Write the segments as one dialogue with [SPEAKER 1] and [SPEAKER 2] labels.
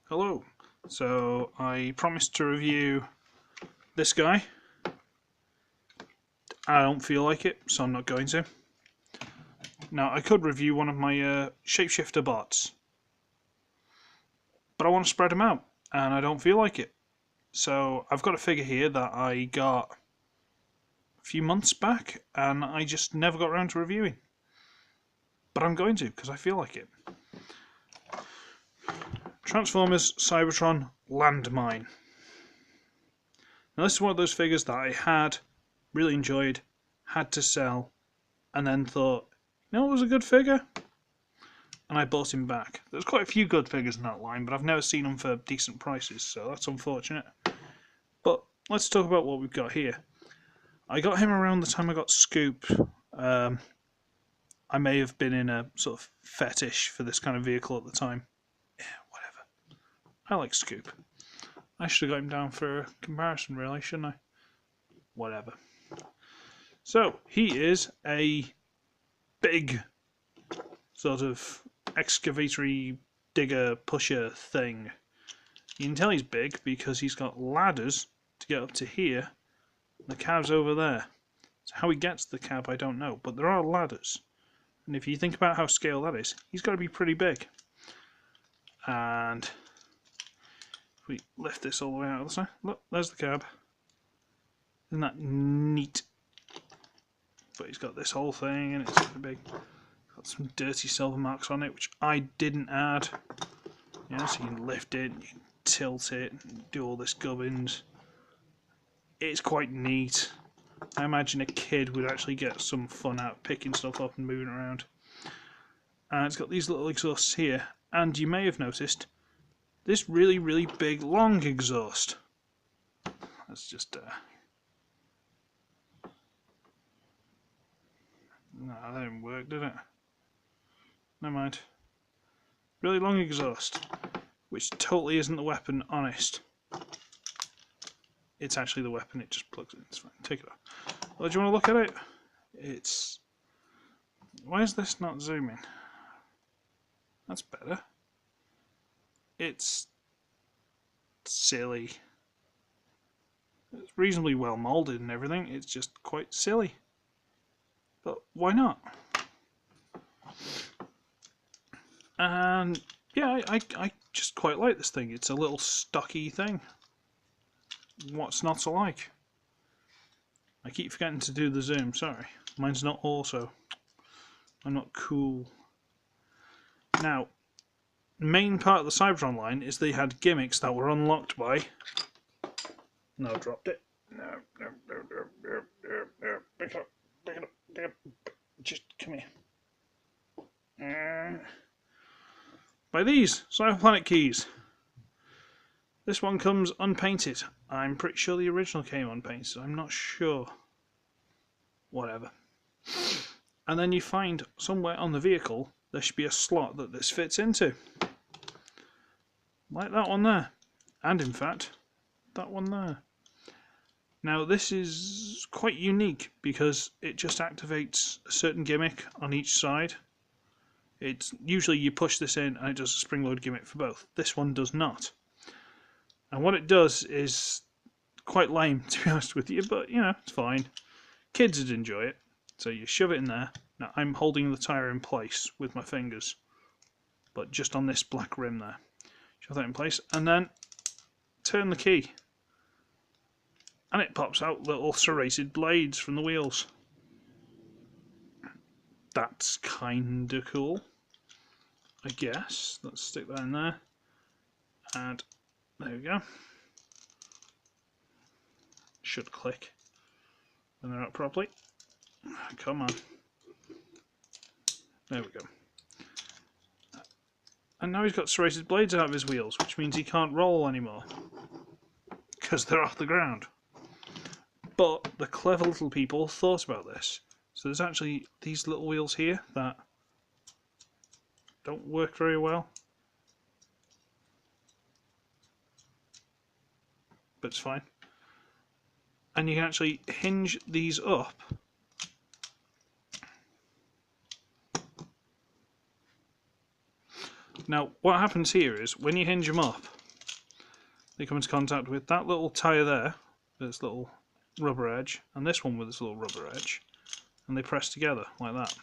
[SPEAKER 1] Hello. So I promised to review this guy. I don't feel like it, so I'm not going to. Now I could review one of my shapeshifter bots, but I want to spread them out, and I don't feel like it. So I've got a figure here that I got a few months back, and I just never got around to reviewing. But I'm going to, because I feel like it. Transformers Cybertron Landmine. Now this is one of those figures that I had, really enjoyed, had to sell, and then thought, you know, it was a good figure, and I bought him back. There's quite a few good figures in that line, but I've never seen them for decent prices, so that's unfortunate. But let's talk about what we've got here. I got him around the time I got Scoop. I may have been in a sort of fetish for this kind of vehicle at the time. Yeah, whatever. I like Scoop. I should have got him down for a comparison, really, shouldn't I? Whatever. So, he is a big sort of excavatory digger pusher thing. You can tell he's big because he's got ladders to get up to here. The cab's over there. So how he gets the cab, I don't know, but there are ladders. And if you think about how scale that is, he's got to be pretty big. And if we lift this all the way out of the side, look, there's the cab. Isn't that neat? But he's got this whole thing, and it's pretty big. Got some dirty silver marks on it, which I didn't add. Yeah, so you can lift it, you can tilt it, and do all this gubbins. It's quite neat. I imagine a kid would actually get some fun out of picking stuff up and moving around. And it's got these little exhausts here, and you may have noticed this really, really big, long exhaust. That's just no, that didn't work, did it? Never mind. Really long exhaust, which totally isn't the weapon, honest. It's actually the weapon, it just plugs in, it's fine. Take it off. Well, do you want to look at it? It's... Why is this not zooming? That's better. It's silly. It's reasonably well moulded and everything, it's just quite silly. But why not? And yeah, I just quite like this thing. It's a little stocky thing. What's not to like? I keep forgetting to do the zoom, sorry. Mine's not also. I'm not cool. Now, main part of the Cybertron line is they had gimmicks that were unlocked by... No, I dropped it. No. Pick it up. Just come here. By these Cyberplanet keys. This one comes unpainted. I'm pretty sure the original came unpainted. I'm not sure. Whatever. And then you find somewhere on the vehicle there should be a slot that this fits into. Like that one there. And in fact, that one there. Now this is quite unique because it just activates a certain gimmick on each side. It's usually you push this in and it does a spring load gimmick for both. This one does not. And what it does is quite lame, to be honest with you, but you know, it's fine. Kids would enjoy it. So you shove it in there. Now I'm holding the tyre in place with my fingers, but just on this black rim there. Shove that in place and then turn the key. And it pops out little serrated blades from the wheels. That's kinda cool, I guess. Let's stick that in there. And there we go. Should click when they're up properly. Come on. There we go. And now he's got serrated blades out of his wheels, which means he can't roll anymore. Because they're off the ground. But the clever little people thought about this. So there's actually these little wheels here that don't work very well. But it's fine. And you can actually hinge these up. Now, what happens here is when you hinge them up, they come into contact with that little tyre there, with its little rubber edge, and this one with its little rubber edge, and they press together like that.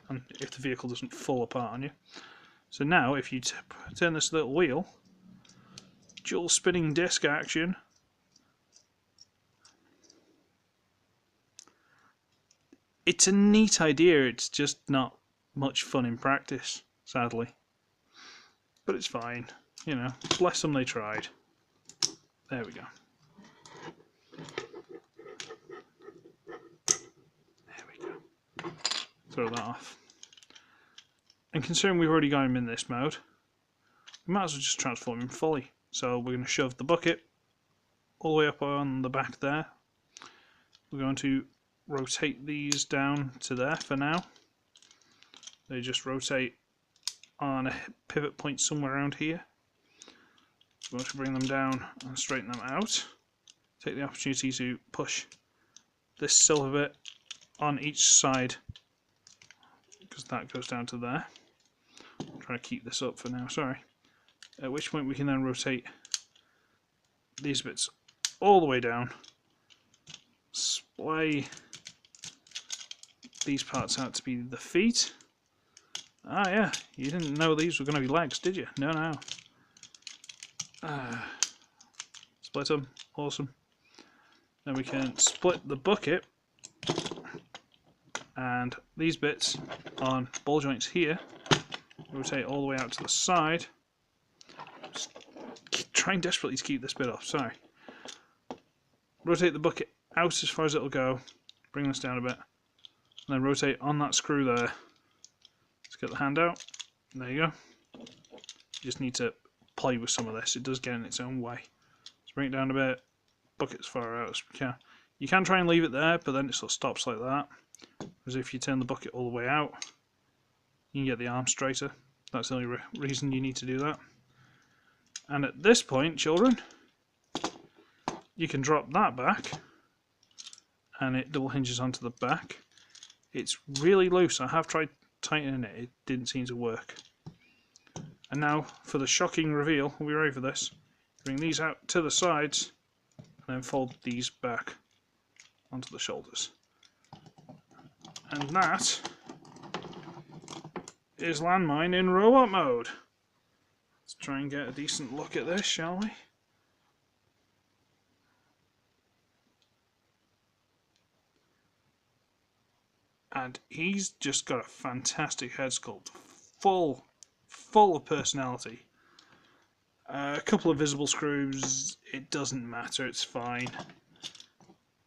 [SPEAKER 1] And if the vehicle doesn't fall apart on you. So now, if you turn this little wheel, dual spinning disc action. It's a neat idea, it's just not much fun in practice, sadly. But it's fine, you know, bless them they tried. There we go. There we go. Throw that off. And considering we've already got him in this mode, we might as well just transform him fully. So we're going to shove the bucket all the way up on the back there. We're going to rotate these down to there for now. They just rotate on a pivot point somewhere around here. We're going to bring them down and straighten them out. Take the opportunity to push this silver bit on each side, because that goes down to there. I'm trying to keep this up for now, sorry. At which point we can then rotate these bits all the way down, splay these parts out to be the feet. Ah yeah, you didn't know these were going to be legs, did you? No. Split them, awesome. Then we can split the bucket, and these bits on ball joints here, rotate all the way out to the side. Just trying desperately to keep this bit off, sorry. Rotate the bucket out as far as it'll go, bring this down a bit, and then rotate on that screw there. Let's get the hand out, there you go. You just need to play with some of this, it does get in its own way. Let's bring it down a bit, bucket as far out as we can. You can try and leave it there, but then it sort of stops like that. Because if you turn the bucket all the way out, you can get the arm straighter. That's the only reason you need to do that. And at this point, children, you can drop that back, and it double hinges onto the back. It's really loose. I have tried tightening it, it didn't seem to work. And now for the shocking reveal, are we ready for this? Bring these out to the sides, and then fold these back onto the shoulders. And that is Landmine in robot mode. Let's try and get a decent look at this, shall we? And he's just got a fantastic head sculpt, full of personality. A couple of visible screws, it doesn't matter, it's fine.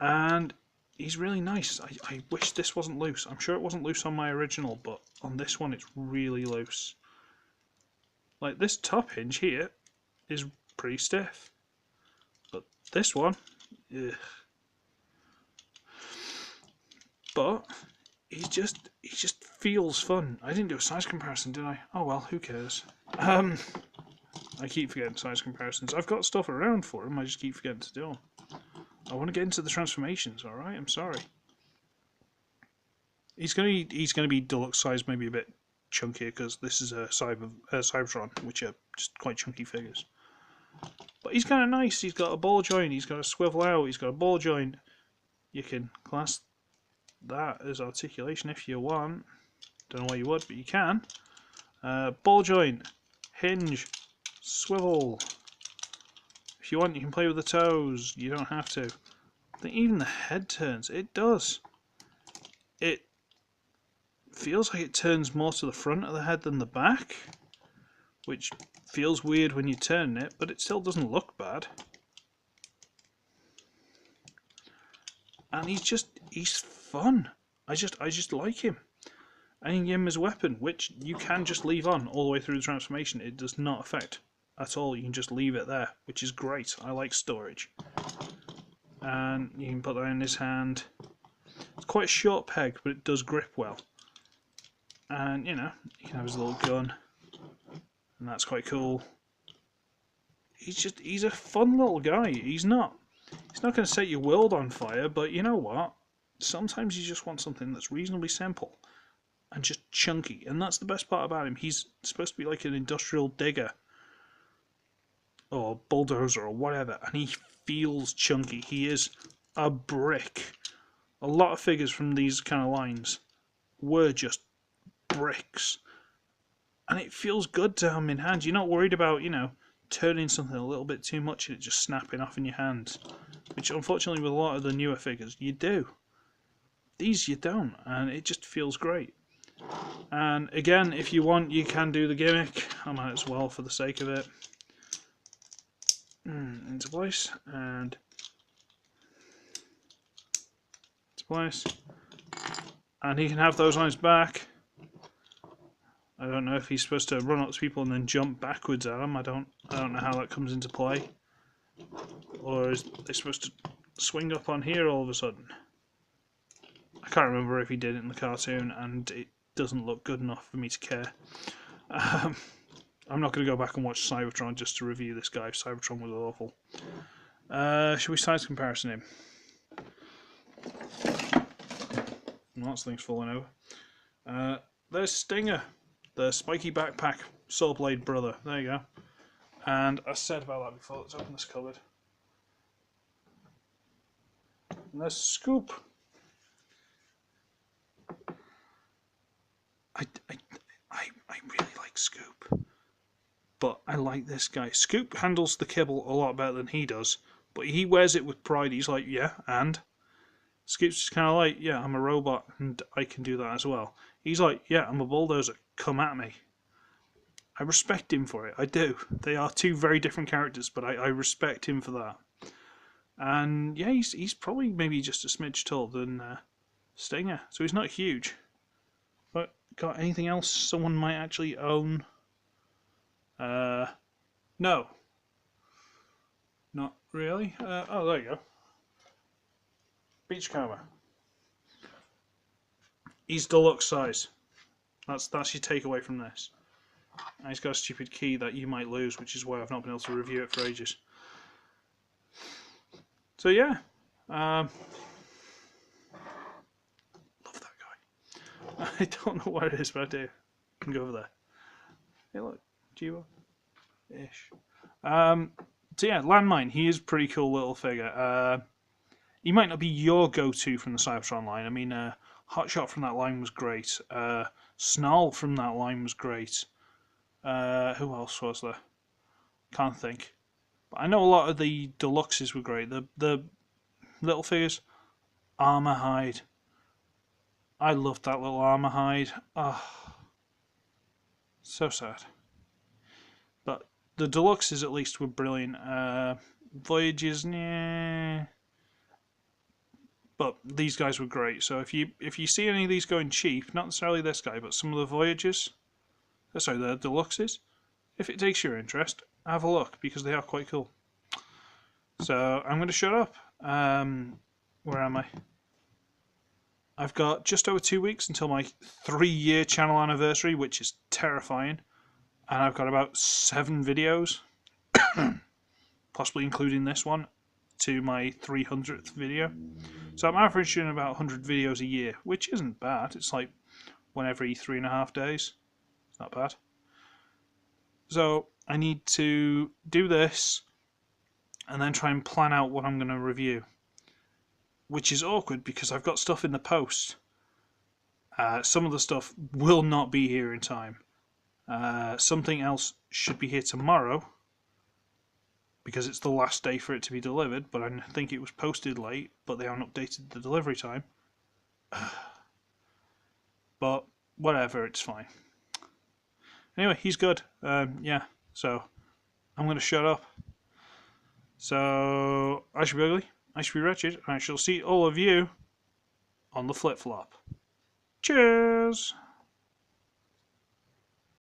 [SPEAKER 1] And he's really nice. I wish this wasn't loose. I'm sure it wasn't loose on my original, but on this one it's really loose. Like this top hinge here is pretty stiff, but this one, ugh. But he just feels fun. I didn't do a size comparison, did I? Oh well, who cares? I keep forgetting size comparisons. I've got stuff around for him, I just keep forgetting to do them. I want to get into the transformations, alright? I'm sorry. He's gonna be deluxe size, maybe a bit chunkier, because this is a Cybertron, which are just quite chunky figures. But he's kind of nice. He's got a ball joint, he's got a swivel out, he's got a ball joint. You can class that as articulation if you want. Don't know why you would, but you can. Ball joint, hinge, swivel. If you want, you can play with the toes. You don't have to. I think even the head turns. It does. It feels like it turns more to the front of the head than the back, which feels weird when you turn it, but it still doesn't look bad. And he's fun. I just like him. And you can give him his weapon, which you can just leave on all the way through the transformation. It does not affect at all. You can just leave it there, which is great. I like storage. And you can put that in his hand. It's quite a short peg, but it does grip well. And you know, you can have his little gun, and that's quite cool. He's a fun little guy. He's not going to set your world on fire, but you know what? Sometimes you just want something that's reasonably simple and just chunky, and that's the best part about him. He's supposed to be like an industrial digger. or bulldozer or whatever, and he feels chunky. He is a brick. A lot of figures from these kind of lines were just bricks. And it feels good to have them in hand. You're not worried about, turning something a little bit too much and it just snapping off in your hands. Which, unfortunately, with a lot of the newer figures, you do. These you don't, and it just feels great. And again, if you want, you can do the gimmick. I might as well for the sake of it. Into place, and into place. And he can have those on his back. I don't know if he's supposed to run up to people and then jump backwards at them. I don't know how that comes into play. Or is they supposed to swing up on here all of a sudden? I can't remember if he did it in the cartoon, and it doesn't look good enough for me to care. I'm not going to go back and watch Cybertron just to review this guy. Cybertron was awful. Should we size comparison him? Lots of things falling over. There's Stinger, the spiky backpack saw blade brother. There you go. And I said about that before. Let's open this cupboard. And there's Scoop. I really like Scoop, but I like this guy. Scoop handles the kibble a lot better than he does, but he wears it with pride. He's like, yeah, and Scoop's just kind of like, yeah, I'm a robot and I can do that as well. He's like, yeah, I'm a bulldozer. Come at me. I respect him for it. I do. They are two very different characters, but I respect him for that. And yeah, he's probably maybe just a smidge taller than Stinger, so he's not huge. But got anything else someone might actually own? No. Not really. Oh, there you go. Beachcomber. He's deluxe size. That's your takeaway from this. And he's got a stupid key that you might lose, which is why I've not been able to review it for ages. So yeah. Love that guy. I don't know what it is, but I do. I can go over there. Hey look, Geo-ish. So yeah, Landmine. He is a pretty cool little figure. He might not be your go-to from the Cybertron line. I mean, Hotshot from that line was great. Snarl from that line was great. Who else was there? Can't think. But I know a lot of the deluxes were great. The little figures. Armor Hide. I loved that little Armor Hide. Oh, so sad. But the deluxes at least were brilliant. Voyages, nah. But these guys were great. So if you see any of these going cheap, not necessarily this guy, but some of the Voyages, sorry, the deluxes, if it takes your interest, have a look because they are quite cool. So I'm going to shut up. Where am I? I've got just over 2 weeks until my 3-year channel anniversary, which is terrifying. And I've got about 7 videos, possibly including this one, to my 300th video. So I'm averaging about 100 videos a year, which isn't bad. It's like one every 3.5 days. It's not bad. So I need to do this and then try and plan out what I'm going to review, which is awkward because I've got stuff in the post. Some of the stuff will not be here in time. Something else should be here tomorrow because it's the last day for it to be delivered, but I think it was posted late, but they haven't updated the delivery time. But whatever, it's fine. Anyway, he's good. Yeah, so I'm going to shut up. So I should be ugly, I should be wretched, and I shall see all of you on the flip-flop. Cheers!